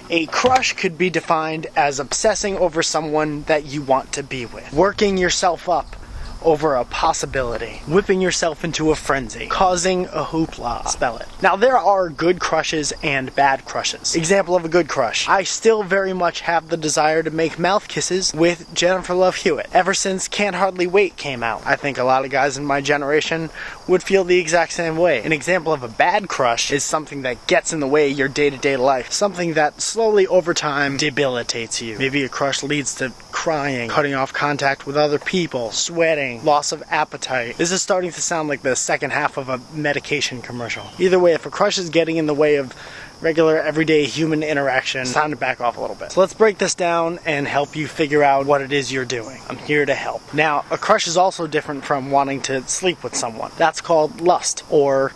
A crush could be defined as obsessing over someone that you want to be with, working yourself up over a possibility, whipping yourself into a frenzy, causing a hoopla. Spell it. Now there are good crushes and bad crushes. Example of a good crush. I still very much have the desire to make mouth kisses with Jennifer Love Hewitt ever since Can't Hardly Wait came out. I think a lot of guys in my generation would feel the exact same way. An example of a bad crush is something that gets in the way of your day-to-day life, something that slowly over time debilitates you. Maybe a crush leads to crying, cutting off contact with other people, sweating, loss of appetite. This is starting to sound like the second half of a medication commercial. Either way, if a crush is getting in the way of regular everyday human interaction, it's time to back off a little bit. So let's break this down and help you figure out what it is you're doing. I'm here to help. Now, a crush is also different from wanting to sleep with someone. That's called lust or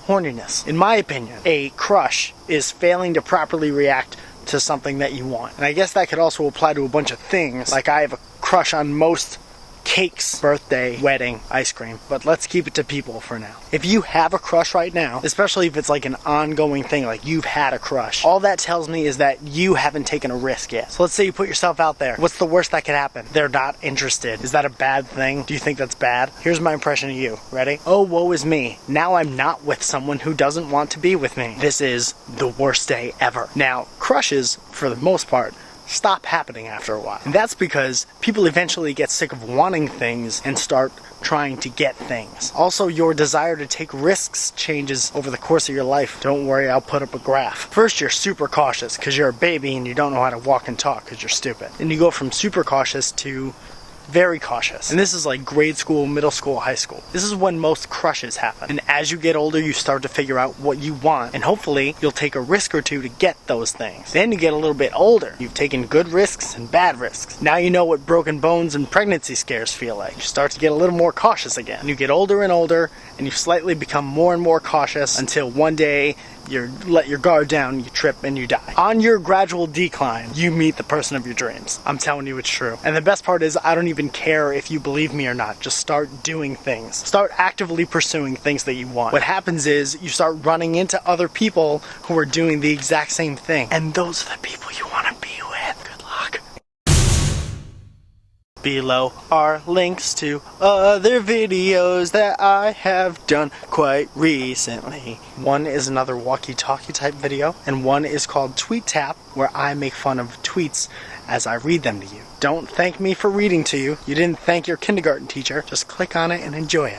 horniness. In my opinion, a crush is failing to properly react to something that you want. And I guess that could also apply to a bunch of things. Like I have a crush on most cakes, birthday, wedding, ice cream, but let's keep it to people for now. If you have a crush right now, especially if it's like an ongoing thing, like you've had a crush, all that tells me is that you haven't taken a risk yet. So let's say you put yourself out there. What's the worst that could happen? They're not interested. Is that a bad thing? Do you think that's bad? Here's my impression of you. Ready? Oh, woe is me. Now I'm not with someone who doesn't want to be with me. This is the worst day ever. Now, crushes, for the most part, stop happening after a while. And that's because people eventually get sick of wanting things and start trying to get things. Also, your desire to take risks changes over the course of your life. Don't worry, I'll put up a graph. First, you're super cautious because you're a baby and you don't know how to walk and talk because you're stupid. Then you go from super cautious to very cautious. And this is like grade school, middle school, high school. This is when most crushes happen. And as you get older, you start to figure out what you want. And hopefully, you'll take a risk or two to get those things. Then you get a little bit older. You've taken good risks and bad risks. Now you know what broken bones and pregnancy scares feel like. You start to get a little more cautious again. And you get older and older, and you slightly become more and more cautious until one day, you let your guard down, you trip, and you die. On your gradual decline, you meet the person of your dreams. I'm telling you it's true. And the best part is, I don't even care if you believe me or not. Just start doing things. Start actively pursuing things that you want. What happens is, you start running into other people who are doing the exact same thing. And those are the people you want to be with. Good luck. Below are links to other videos that I have done quite recently. One is another walkie-talkie type video, and one is called Tweet Tap, where I make fun of tweets as I read them to you. Don't thank me for reading to you. You didn't thank your kindergarten teacher. Just click on it and enjoy it.